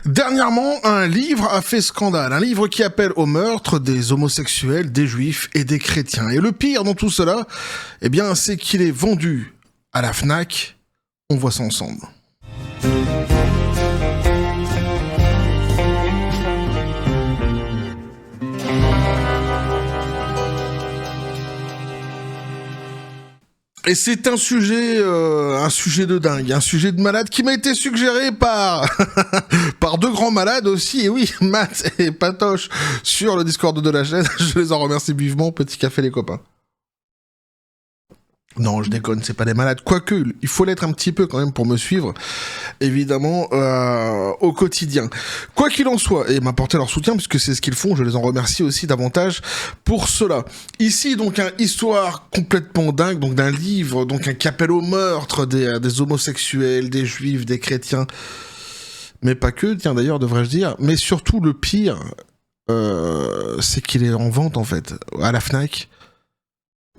Dernièrement, un livre a fait scandale. Un livre qui appelle au meurtre des homosexuels, des juifs et des chrétiens. Et le pire dans tout cela, eh bien, c'est qu'il est vendu à la Fnac. On voit ça ensemble. Et c'est un sujet de dingue, un sujet de malade qui m'a été suggéré par par deux grands malades aussi, et oui, Matt et Patoche sur le Discord de la chaîne. Je les en remercie vivement. Petit café les copains. Non, je déconne, c'est pas des malades. Quoique, il faut l'être un petit peu quand même pour me suivre, évidemment, au quotidien. Quoi qu'il en soit, et m'apporter leur soutien, puisque c'est ce qu'ils font, je les en remercie aussi davantage pour cela. Ici, donc, une histoire complètement dingue, donc d'un livre, donc un qui appelle au meurtre des homosexuels, des juifs, des chrétiens, mais pas que, tiens d'ailleurs, devrais-je dire, mais surtout le pire, c'est qu'il est en vente, en fait, à la Fnac.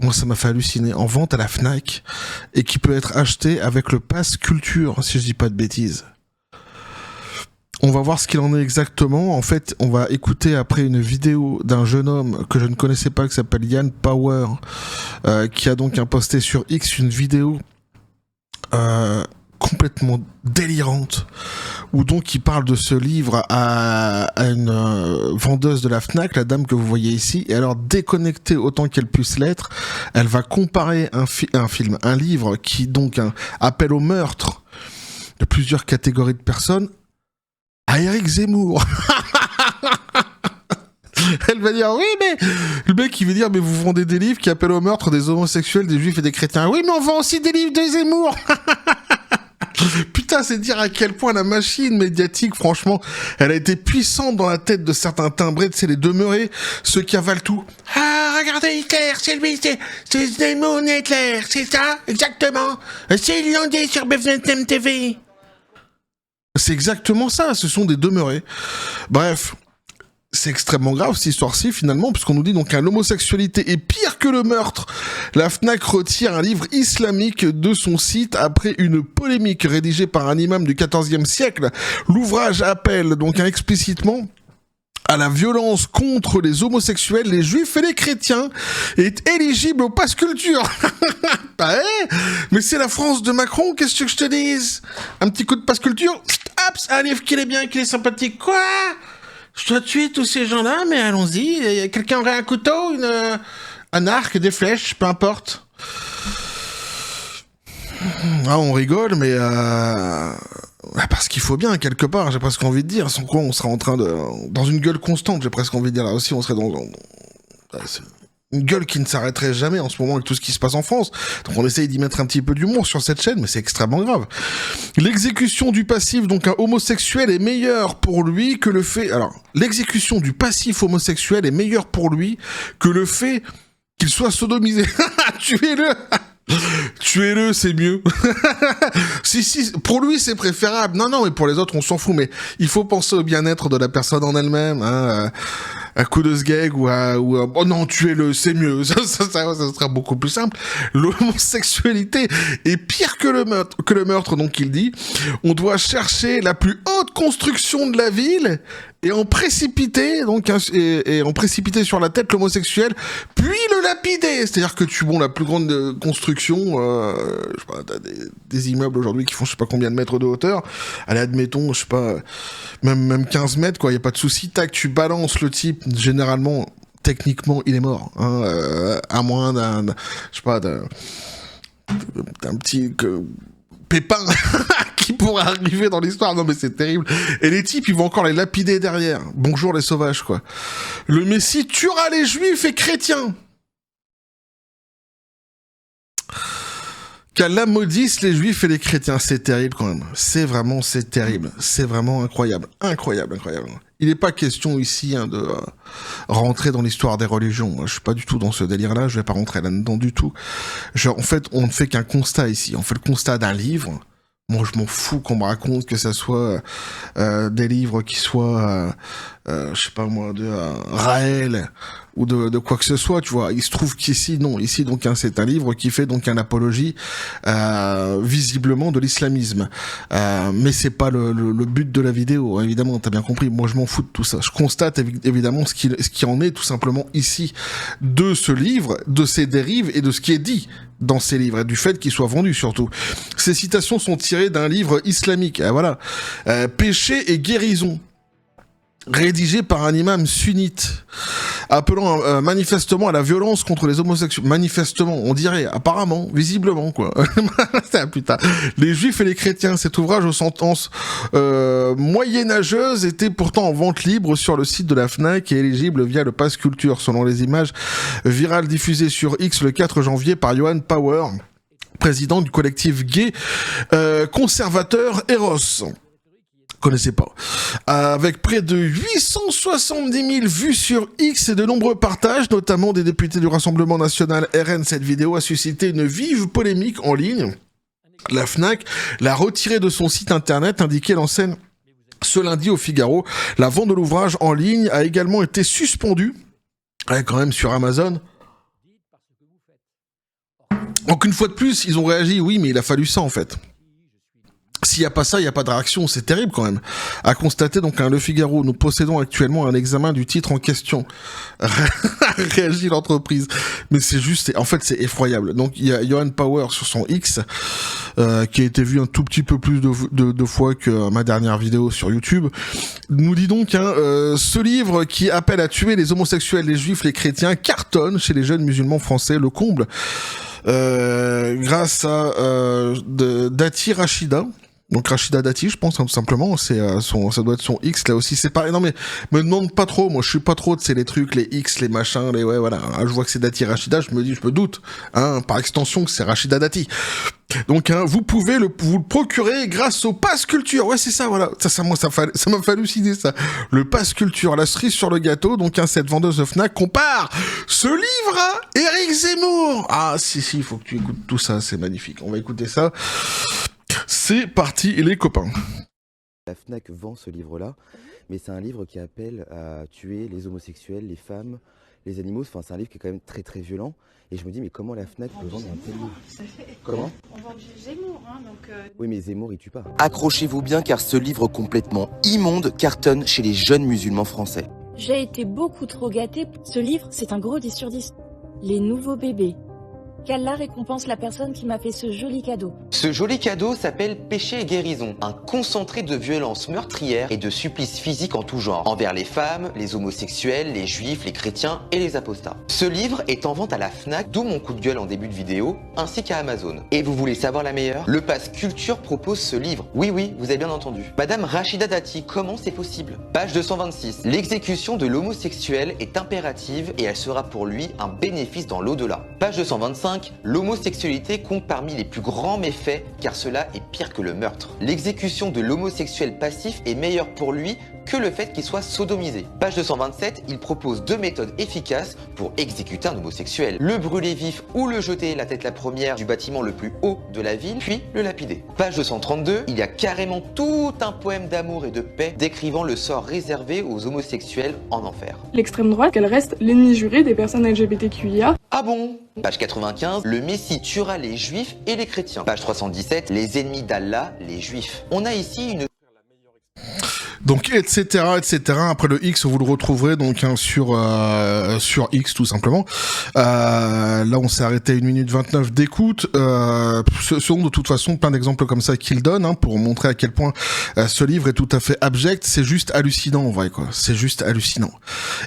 Moi, ça m'a fait halluciner. En vente à la Fnac, et qui peut être acheté avec le pass culture, si je dis pas de bêtises. On va voir ce qu'il en est exactement. En fait, on va écouter après une vidéo d'un jeune homme que je ne connaissais pas, qui s'appelle Yann Power, qui a donc posté sur X une vidéo complètement délirante, où donc il parle de ce livre à une vendeuse de la Fnac, la dame que vous voyez ici, et alors déconnectée autant qu'elle puisse l'être, elle va comparer un livre qui donc appelle au meurtre de plusieurs catégories de personnes à Éric Zemmour. Elle va dire, oui, mais le mec, il veut dire, mais vous vendez des livres qui appellent au meurtre des homosexuels, des juifs et des chrétiens. Oui, mais on vend aussi des livres de Zemmour. Putain, c'est dire à quel point la machine médiatique, franchement, elle a été puissante dans la tête de certains timbrés, tu sais, les demeurés, ceux qui avalent tout. Ah, regardez Hitler, c'est lui, c'est Zemmour Hitler, c'est ça, exactement. C'est Irlandais sur BFM TV. C'est exactement ça, ce sont des demeurés. Bref. C'est extrêmement grave cette histoire-ci finalement, puisqu'on nous dit donc que l'homosexualité est pire que le meurtre. La Fnac retire un livre islamique de son site après une polémique rédigée par un imam du XIVe siècle. L'ouvrage appelle donc explicitement à la violence contre les homosexuels, les juifs et les chrétiens, est éligible au pass culture. Bah mais c'est la France de Macron, qu'est-ce que je te dise? Un petit coup de pass culture, hop, un livre qu'il est bien, qu'il est sympathique, quoi? Je dois tuer tous ces gens-là, mais allons-y. Quelqu'un aurait un couteau, un arc, des flèches, peu importe. Ah, on rigole, mais parce qu'il faut bien, quelque part, j'ai presque envie de dire. Sans quoi, on sera en train de... Dans une gueule constante, j'ai presque envie de dire. Là aussi, on serait dans une gueule qui ne s'arrêterait jamais en ce moment avec tout ce qui se passe en France. Donc on essaye d'y mettre un petit peu d'humour sur cette chaîne, mais c'est extrêmement grave. L'exécution du passif, donc un homosexuel, est meilleure pour lui que le fait... Alors, l'exécution du passif homosexuel est meilleure pour lui que le fait qu'il soit sodomisé. Tuez-le. Tuez-le, c'est mieux. si, pour lui c'est préférable. Non, mais pour les autres on s'en fout. Mais il faut penser au bien-être de la personne en elle-même. Hein, à coup de sgeg ou oh non, tuez-le, c'est mieux. Ça sera beaucoup plus simple. L'homosexualité est pire que le meurtre, donc il dit. On doit chercher la plus haute construction de la ville et en précipiter sur la tête l'homosexuel, puis le lapider. C'est-à-dire que la plus grande construction, je sais pas, t'as des immeubles aujourd'hui qui font je sais pas combien de mètres de hauteur. Allez, admettons, je sais pas, même 15 mètres, quoi, y a pas de souci. Tac, tu balances le type, généralement, techniquement, il est mort. Hein, à moins d'un petit... pépin qui pourrait arriver dans l'histoire. Non mais c'est terrible. Et les types, ils vont encore les lapider derrière. Bonjour les sauvages, quoi. Le Messie tuera les juifs et chrétiens. Qu'Allah maudisse les juifs et les chrétiens. C'est terrible quand même. C'est terrible. C'est vraiment incroyable. Incroyable. Il n'est pas question ici de rentrer dans l'histoire des religions. Je suis pas du tout dans ce délire-là. Je vais pas rentrer là-dedans du tout. En fait, on ne fait qu'un constat ici. On fait le constat d'un livre. Moi, je m'en fous qu'on me raconte que ça soit des livres qui soient, je sais pas moi, de Raël ou de quoi que ce soit, tu vois. Il se trouve qu'ici, non. Ici, donc, hein, c'est un livre qui fait donc une apologie visiblement de l'islamisme. Mais c'est pas le but de la vidéo, hein, évidemment, t'as bien compris. Moi, je m'en fous de tout ça. Je constate évidemment ce qui en est tout simplement ici de ce livre, de ses dérives et de ce qui est dit dans ces livres et du fait qu'ils soient vendus surtout. Ces citations sont tirées d'un livre islamique, voilà. Péché et guérison, rédigé par un imam sunnite, appelant manifestement à la violence contre les homosexuels. Manifestement, on dirait, apparemment, visiblement, quoi. Putain. Les juifs et les chrétiens, cet ouvrage aux sentences moyenâgeuses était pourtant en vente libre sur le site de la Fnac et éligible via le Pass Culture, selon les images virales diffusées sur X le 4 janvier par Johan Power, président du collectif gay conservateur Eros. Connaissez pas. Avec près de 870 000 vues sur X et de nombreux partages, notamment des députés du Rassemblement National RN, cette vidéo a suscité une vive polémique en ligne. La Fnac l'a retirée de son site internet, indiquait l'enseigne ce lundi au Figaro. La vente de l'ouvrage en ligne a également été suspendue, quand même sur Amazon. Donc une fois de plus, ils ont réagi, oui, mais il a fallu ça en fait. S'il n'y a pas ça, il n'y a pas de réaction, c'est terrible quand même. À constater donc Le Figaro, nous possédons actuellement un examen du titre en question. Réagit l'entreprise. Mais c'est juste, en fait c'est effroyable. Donc il y a Johan Power sur son X, qui a été vu un tout petit peu plus de fois que ma dernière vidéo sur YouTube, nous dit donc ce livre qui appelle à tuer les homosexuels, les juifs, les chrétiens, cartonne chez les jeunes musulmans français, le comble. Grâce à Dati Rachida. Donc Rachida Dati, je pense, hein, tout simplement, c'est ça doit être son X là aussi. C'est pareil. Non mais me demande pas trop. Moi, je suis pas trop de les trucs, les X, les machins, les ouais voilà. Je vois que c'est Dati Rachida, je me doute, hein, par extension que c'est Rachida Dati. Donc vous pouvez vous le procurer grâce au Pass Culture. Ouais, c'est ça, voilà. Ça m'a fait halluciner ça. Le Pass Culture, la cerise sur le gâteau. Donc cette vendeuse de Fnac compare ce livre à Éric Zemmour. Ah si, il faut que tu écoutes tout ça, c'est magnifique. On va écouter ça. C'est parti, les copains. La Fnac vend ce livre-là, mais c'est un livre qui appelle à tuer les homosexuels, les femmes, les animaux. Enfin, c'est un livre qui est quand même très très violent. Et je me dis, mais comment la Fnac peut vendre un tel livre? Comment? On vend du Zemmour, hein, donc... Oui, mais Zemmour, il tue pas. Accrochez-vous bien car ce livre complètement immonde cartonne chez les jeunes musulmans français. J'ai été beaucoup trop gâtée. Ce livre, c'est un gros 10 sur 10. Les nouveaux bébés. Qu'Allah récompense la personne qui m'a fait ce joli cadeau. Ce joli cadeau s'appelle Péché et guérison, un concentré de violences meurtrières et de supplices physiques en tout genre, envers les femmes, les homosexuels, les juifs, les chrétiens et les apostats. Ce livre est en vente à la Fnac, d'où mon coup de gueule en début de vidéo, ainsi qu'à Amazon. Et vous voulez savoir la meilleure? Le Pass Culture propose ce livre. Oui, vous avez bien entendu. Madame Rachida Dati, comment c'est possible? Page 226. L'exécution de l'homosexuel est impérative et elle sera pour lui un bénéfice dans l'au-delà. Page 225. L'homosexualité compte parmi les plus grands méfaits car cela est pire que le meurtre. L'exécution de l'homosexuel passif est meilleure pour lui que le fait qu'il soit sodomisé. Page 227, il propose 2 méthodes efficaces pour exécuter un homosexuel. Le brûler vif ou le jeter la tête la première du bâtiment le plus haut de la ville, puis le lapider. Page 232, il y a carrément tout un poème d'amour et de paix décrivant le sort réservé aux homosexuels en enfer. L'extrême droite, qu'elle reste l'ennemi juré des personnes LGBTQIA. Ah bon? Page 95, le Messie tuera les juifs et les chrétiens. Page 317, les ennemis d'Allah, les juifs. On a ici une... Donc etc. Après le X, vous le retrouverez donc sur X tout simplement. Là, on s'est arrêté à 1 minute 29 d'écoute. Ce sont de toute façon plein d'exemples comme ça qu'il donne pour montrer à quel point ce livre est tout à fait abject. C'est juste hallucinant en vrai quoi. C'est juste hallucinant.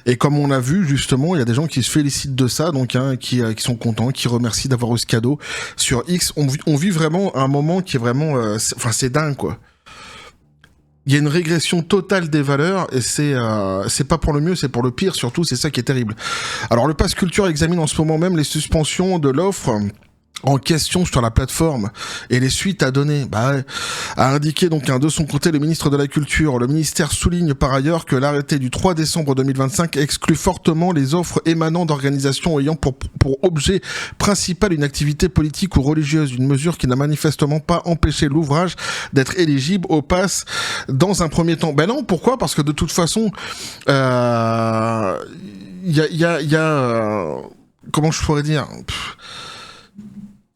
Et comme on a vu justement, il y a des gens qui se félicitent de ça, donc qui sont contents, qui remercient d'avoir eu ce cadeau sur X. On vit vraiment un moment qui est vraiment, c'est dingue quoi. Il y a une régression totale des valeurs et c'est pas pour le mieux, c'est pour le pire surtout, c'est ça qui est terrible. Alors le Pass Culture examine en ce moment même les suspensions de l'offre en question sur la plateforme et les suites à donner. A indiqué donc de son côté le ministre de la Culture. Le ministère souligne par ailleurs que l'arrêté du 3 décembre 2025 exclut fortement les offres émanant d'organisations ayant pour objet principal une activité politique ou religieuse, une mesure qui n'a manifestement pas empêché l'ouvrage d'être éligible au pass dans un premier temps. Ben non, pourquoi? Parce que de toute façon, comment je pourrais dire,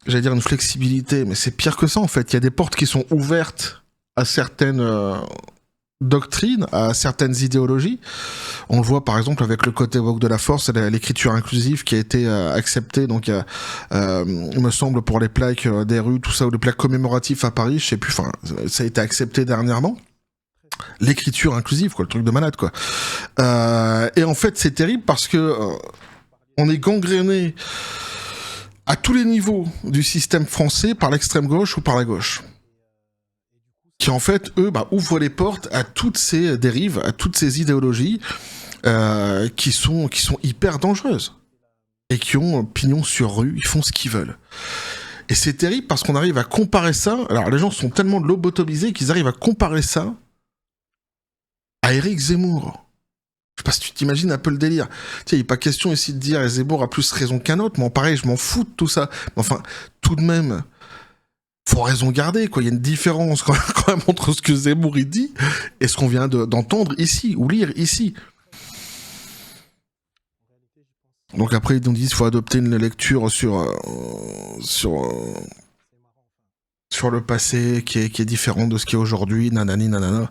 j'allais dire une flexibilité, mais c'est pire que ça en fait. Il y a des portes qui sont ouvertes à certaines doctrines, à certaines idéologies. On le voit par exemple avec le côté woke de la force, l'écriture inclusive qui a été acceptée, donc il me semble pour les plaques des rues, tout ça, ou les plaques commémoratives à Paris, je sais plus, enfin ça a été accepté dernièrement. L'écriture inclusive, quoi, le truc de malade, quoi. Et en fait c'est terrible parce que on est gangréné à tous les niveaux du système français par l'extrême gauche ou par la gauche, qui en fait, eux, ouvrent les portes à toutes ces dérives, à toutes ces idéologies qui sont hyper dangereuses et qui ont pignon sur rue, ils font ce qu'ils veulent. Et c'est terrible parce qu'on arrive à comparer ça, alors les gens sont tellement lobotomisés qu'ils arrivent à comparer ça à Éric Zemmour. Je sais pas si tu t'imagines un peu le délire. Tu sais, il n'est pas question ici de dire Zemmour a plus raison qu'un autre, mais pareil, je m'en fous de tout ça. Mais enfin, tout de même, faut raison garder, quoi. Il y a une différence quand même entre ce que Zemmour il dit et ce qu'on vient d'entendre ici, ou lire ici. Donc après, ils nous disent qu'il faut adopter une lecture sur le passé qui est différent de ce qui est aujourd'hui, nanani, nanana.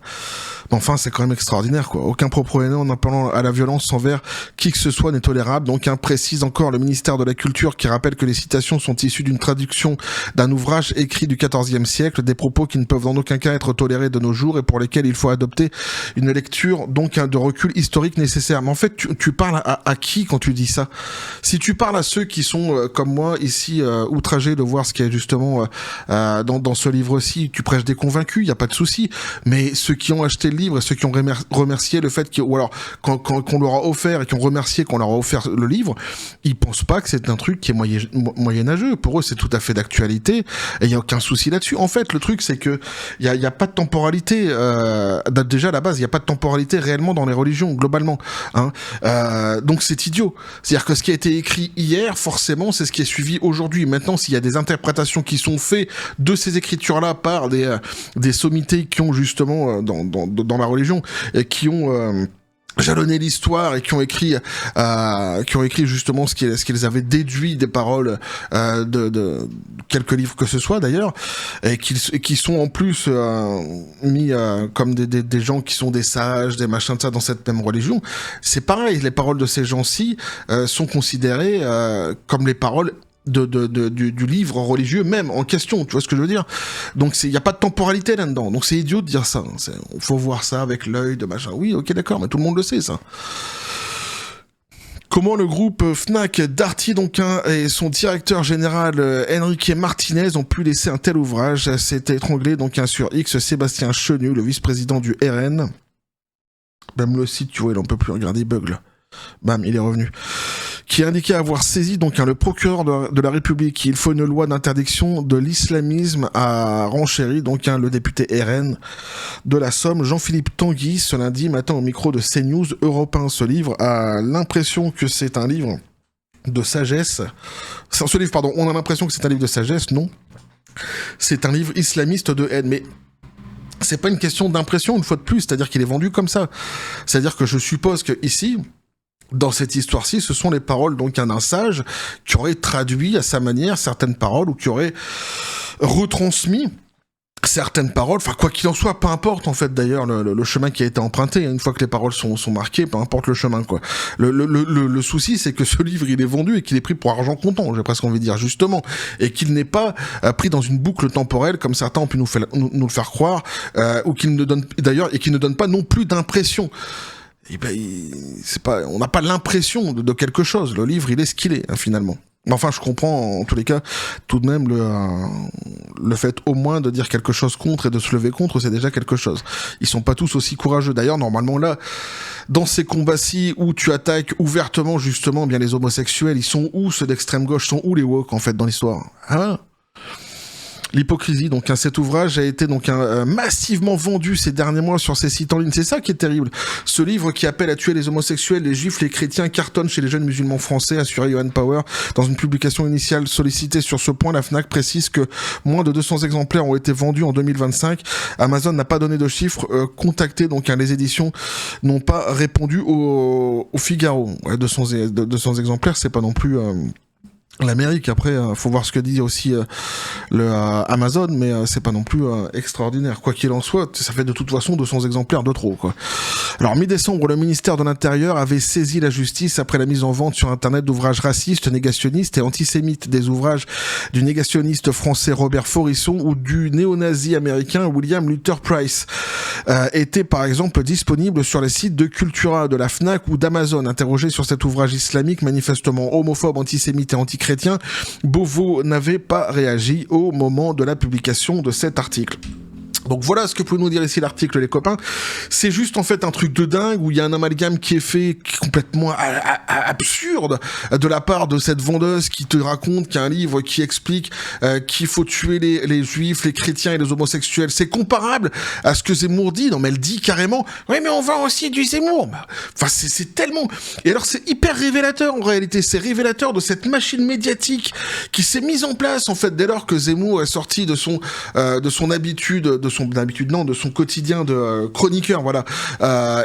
Mais enfin, c'est quand même extraordinaire, quoi. Aucun propos haineux en appelant à la violence envers qui que ce soit n'est tolérable. Donc, précise encore le ministère de la Culture qui rappelle que les citations sont issues d'une traduction d'un ouvrage écrit du XIVe siècle, des propos qui ne peuvent en aucun cas être tolérés de nos jours et pour lesquels il faut adopter une lecture, donc, de recul historique nécessaire. Mais en fait, tu parles à qui quand tu dis ça? Si tu parles à ceux qui sont, comme moi, ici, outragés de voir ce qui est justement dans ce livre-ci, tu prêches des convaincus, il y a pas de souci. Mais ceux qui ont acheté le livre et ceux qui ont remercié le fait ou alors qu'on leur a offert et qui ont remercié qu'on leur a offert le livre, ils pensent pas que c'est un truc qui est moyenâgeux. Pour eux, c'est tout à fait d'actualité et il y a aucun souci là-dessus. En fait, le truc, c'est que il y a pas de temporalité. Déjà à la base, il y a pas de temporalité réellement dans les religions globalement. Hein. Donc c'est idiot. C'est-à-dire que ce qui a été écrit hier, forcément, c'est ce qui est suivi aujourd'hui. Maintenant, s'il y a des interprétations qui sont faites de ces écritures-là par des sommités qui ont justement dans la religion et qui ont jalonné l'histoire et qui ont écrit justement ce qu'ils avaient déduit des paroles de quelques livres que ce soit d'ailleurs, et qui sont en plus mis comme des gens qui sont des sages, des machins de ça dans cette même religion. C'est pareil, les paroles de ces gens-ci sont considérées comme les paroles du livre religieux même en question, tu vois ce que je veux dire? Donc il y a pas de temporalité là-dedans, donc c'est idiot de dire ça. Faut voir ça avec l'œil de machin. Oui, ok, d'accord, mais tout le monde le sait ça. Comment le groupe Fnac Darty et son directeur général Enrique Martinez ont pu laisser un tel ouvrage? C'est étranglé sur X Sébastien Chenu, le vice-président du RN. Même le site, tu vois, il en peut plus regarder, il bug là. Bam, il est revenu. Qui a indiqué avoir saisi le procureur de la République. Il faut une loi d'interdiction de l'islamisme à renchéri, le député RN de la Somme, Jean-Philippe Tanguy, ce lundi matin au micro de CNews. Europe 1, ce livre a l'impression que c'est un livre de sagesse. Ce livre, pardon, on a l'impression que c'est un livre de sagesse, non. C'est un livre islamiste de haine, mais c'est pas une question d'impression, une fois de plus, c'est-à-dire qu'il est vendu comme ça. C'est-à-dire que je suppose que ici, dans cette histoire-ci, ce sont les paroles d'un sage qui aurait traduit à sa manière certaines paroles ou qui aurait retransmis certaines paroles. Enfin, quoi qu'il en soit, peu importe en fait d'ailleurs le chemin qui a été emprunté. Une fois que les paroles sont marquées, peu importe le chemin, quoi. Le souci, c'est que ce livre, il est vendu et qu'il est pris pour argent comptant, j'ai presque envie de dire, justement, et qu'il n'est pas pris dans une boucle temporelle comme certains ont pu nous le faire croire, ou qu'il ne donne d'ailleurs et qu'il ne donne pas non plus d'impression. Et on n'a pas l'impression de quelque chose. Le livre, il est ce qu'il est, finalement. Mais enfin, je comprends, en tous les cas, tout de même, le fait au moins de dire quelque chose contre et de se lever contre, c'est déjà quelque chose. Ils sont pas tous aussi courageux. D'ailleurs, normalement, là, dans ces combats-ci où tu attaques ouvertement, justement, bien les homosexuels, ils sont où, ceux d'extrême gauche, sont où les woke, en fait, dans l'histoire? Hein? L'hypocrisie, donc cet ouvrage a été donc massivement vendu ces derniers mois sur ces sites en ligne. C'est ça qui est terrible. Ce livre qui appelle à tuer les homosexuels, les juifs, les chrétiens cartonne chez les jeunes musulmans français, assuré Johan Power. Dans une publication initiale sollicitée sur ce point, la Fnac précise que moins de 200 exemplaires ont été vendus en 2025. Amazon n'a pas donné de chiffres contactés, donc les éditions n'ont pas répondu au Figaro. Ouais, 200 exemplaires, c'est pas non plus l'Amérique. Après, faut voir ce que dit aussi Amazon, mais c'est pas non plus extraordinaire. Quoi qu'il en soit, ça fait de toute façon 200 exemplaires de trop, quoi. Alors, mi-décembre, le ministère de l'Intérieur avait saisi la justice après la mise en vente sur Internet d'ouvrages racistes, négationnistes et antisémites, des ouvrages du négationniste français Robert Forisson ou du néo-nazi américain William Luther Price étaient par exemple disponibles sur les sites de Cultura, de la Fnac ou d'Amazon. Interrogé sur cet ouvrage islamique manifestement homophobe, antisémite et antichrétien, Beauvau n'avait pas réagi au moment de la publication de cet article. Donc voilà ce que peut nous dire ici l'article, les copains. C'est juste en fait un truc de dingue où il y a un amalgame qui est fait complètement absurde de la part de cette vendeuse qui te raconte qu'il y a un livre qui explique qu'il faut tuer les juifs, les chrétiens et les homosexuels. C'est comparable à ce que Zemmour dit. Non mais elle dit carrément « Oui mais on vend aussi du Zemmour ». Enfin c'est tellement... Et alors c'est hyper révélateur en réalité. C'est révélateur de cette machine médiatique qui s'est mise en place en fait dès lors que Zemmour est sorti de son habitude, de son quotidien de chroniqueur, voilà,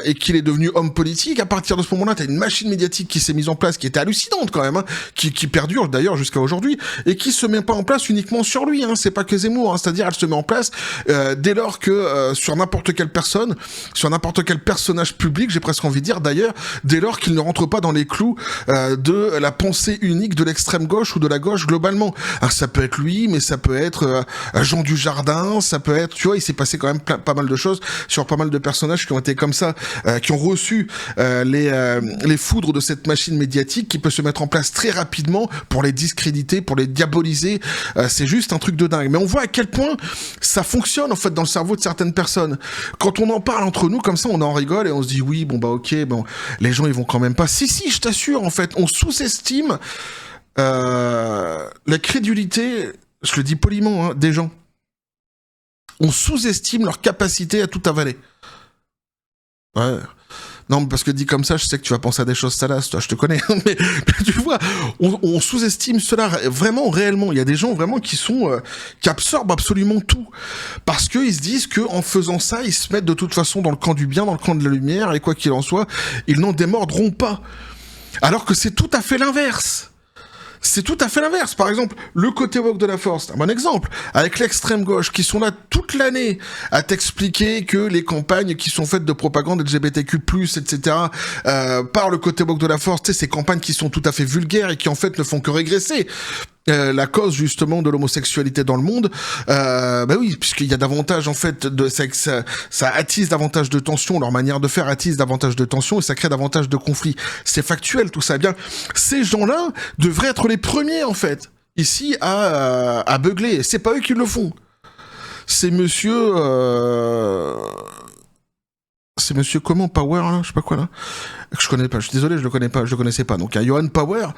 et qu'il est devenu homme politique. À partir de ce moment-là, t'as une machine médiatique qui s'est mise en place, qui était hallucinante quand même, hein, qui perdure d'ailleurs jusqu'à aujourd'hui, et qui se met pas en place uniquement sur lui, hein, c'est pas que Zemmour, hein, c'est-à-dire elle se met en place dès lors que sur n'importe quelle personne, sur n'importe quel personnage public, j'ai presque envie de dire d'ailleurs, dès lors qu'il ne rentre pas dans les clous de la pensée unique de l'extrême gauche ou de la gauche globalement. Alors ça peut être lui, mais ça peut être Jean Dujardin, ça peut être, tu vois, il s'est passé quand même pas mal de choses sur pas mal de personnages qui ont été comme ça, qui ont reçu les foudres de cette machine médiatique qui peut se mettre en place très rapidement pour les discréditer, pour les diaboliser. C'est juste un truc de dingue. Mais on voit à quel point ça fonctionne en fait dans le cerveau de certaines personnes. Quand on en parle entre nous comme ça, on en rigole et on se dit oui, bon bah ok, bon les gens ils vont quand même pas. Si, je t'assure, en fait, on sous-estime la crédulité, je le dis poliment, hein, des gens. On sous-estime leur capacité à tout avaler. Ouais. Non, parce que dit comme ça, je sais que tu vas penser à des choses salaces, toi, je te connais. Mais tu vois, on sous-estime cela vraiment, réellement. Il y a des gens vraiment qui absorbent absolument tout. Parce qu'ils se disent qu'en faisant ça, ils se mettent de toute façon dans le camp du bien, dans le camp de la lumière, et quoi qu'il en soit, ils n'en démordront pas. Alors que c'est tout à fait l'inverse. C'est tout à fait l'inverse. Par exemple, le côté woke de la force, c'est un bon exemple. Avec l'extrême gauche, qui sont là toute l'année à t'expliquer que les campagnes qui sont faites de propagande LGBTQ+, etc., par le côté woke de la force, tu sais, ces campagnes qui sont tout à fait vulgaires et qui en fait ne font que régresser la cause justement de l'homosexualité dans le monde, bah oui, puisqu'il y a davantage en fait ça attise davantage de tensions, leur manière de faire attise davantage de tensions et ça crée davantage de conflits. C'est factuel tout ça. Eh bien, ces gens-là devraient être les premiers en fait ici à beugler. C'est pas eux qui le font. C'est monsieur comment Power là, je sais pas quoi là, que je connais pas, je suis désolé, je le connaissais pas. Donc Johan Power,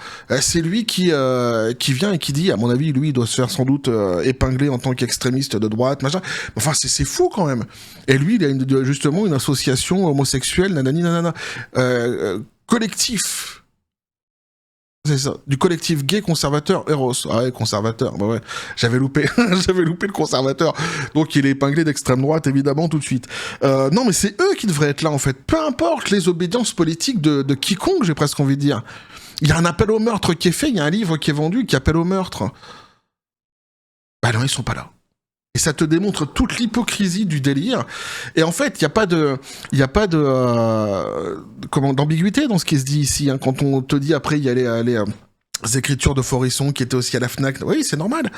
c'est lui qui vient et qui dit, à mon avis, lui il doit se faire sans doute épingler en tant qu'extrémiste de droite, machin. Enfin c'est fou quand même. Et lui il a justement une association homosexuelle, nanani nanana, collectif. C'est ça, du collectif gay conservateur Eros. Ah ouais, conservateur, bah ouais, j'avais loupé le conservateur. Donc il est épinglé d'extrême droite, évidemment, tout de suite. Non, mais c'est eux qui devraient être là, en fait. Peu importe les obédiences politiques de quiconque, j'ai presque envie de dire. Il y a un appel au meurtre qui est fait, il y a un livre qui est vendu qui appelle au meurtre. Bah non, ils sont pas là. Et ça te démontre toute l'hypocrisie du délire. Et en fait, il y a pas d'ambiguïté dans ce qui se dit ici. Hein. Quand on te dit après, il y a les écritures de Forisson qui étaient aussi à la Fnac. Oui, c'est normal.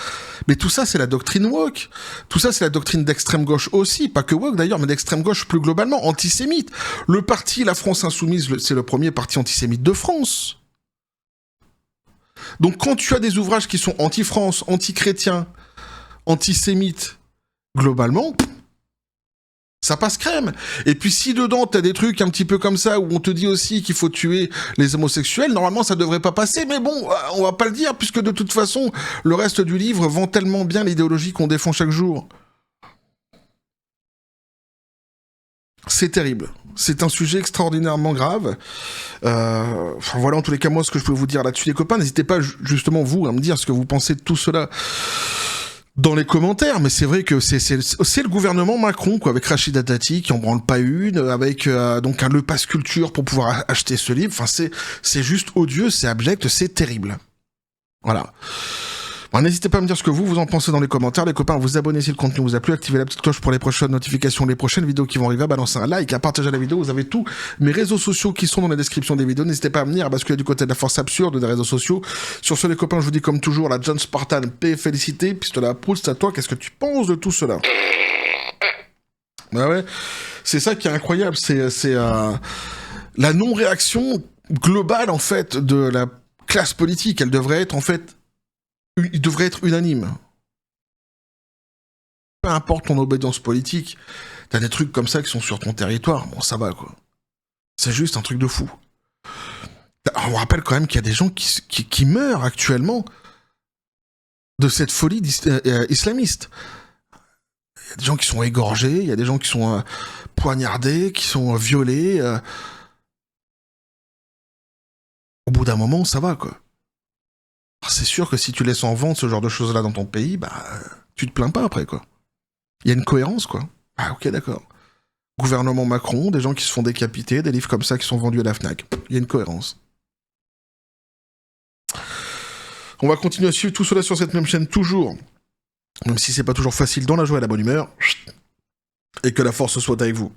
Mais tout ça, c'est la doctrine woke. Tout ça, c'est la doctrine d'extrême gauche aussi. Pas que woke d'ailleurs, mais d'extrême gauche plus globalement, antisémite. Le parti La France Insoumise, c'est le premier parti antisémite de France. Donc quand tu as des ouvrages qui sont anti-France, anti-chrétiens, antisémites, globalement, Ça passe crème. Et puis si dedans t'as des trucs un petit peu comme ça où on te dit aussi qu'il faut tuer les homosexuels, normalement ça devrait pas passer, mais bon, on va pas le dire puisque de toute façon le reste du livre vend tellement bien l'idéologie qu'on défend chaque jour. C'est terrible. C'est un sujet extraordinairement grave. Enfin voilà en tous les cas moi ce que je peux vous dire là-dessus les copains. N'hésitez pas justement vous à me dire ce que vous pensez de tout cela dans les commentaires, mais c'est vrai que c'est le gouvernement Macron, quoi, avec Rachida Dati qui en branle pas une, avec donc le pass culture pour pouvoir acheter ce livre. Enfin, c'est juste odieux, c'est abject, c'est terrible. Voilà. Bon, n'hésitez pas à me dire ce que vous en pensez dans les commentaires. Les copains, vous abonnez si le contenu vous a plu, activez la petite cloche pour les prochaines notifications, les prochaines vidéos qui vont arriver, à balancer un like, à partager la vidéo. Vous avez tous mes réseaux sociaux qui sont dans la description des vidéos. N'hésitez pas à venir, à basculer du côté de la force absurde des réseaux sociaux. Sur ce, les copains, je vous dis comme toujours, la John Spartan, paix, félicité, pistolet à Proust, à toi, qu'est-ce que tu penses de tout cela? Bah ouais, c'est ça qui est incroyable, c'est la non-réaction globale, en fait, de la classe politique. Elle devrait être, en fait, il devrait être unanime. Peu importe ton obédience politique, t'as des trucs comme ça qui sont sur ton territoire, bon ça va quoi. C'est juste un truc de fou. On rappelle quand même qu'il y a des gens qui meurent actuellement de cette folie islamiste. Il y a des gens qui sont égorgés, il y a des gens qui sont poignardés, qui sont violés. Au bout d'un moment, ça va quoi. C'est sûr que si tu laisses en vente ce genre de choses-là dans ton pays, bah, tu te plains pas après, quoi. Il y a une cohérence, quoi. Ah, ok, d'accord. Gouvernement Macron, des gens qui se font décapiter, des livres comme ça qui sont vendus à la Fnac. Il y a une cohérence. On va continuer à suivre tout cela sur cette même chaîne, toujours. Même si c'est pas toujours facile, dans la joie et la bonne humeur. Et que la force soit avec vous.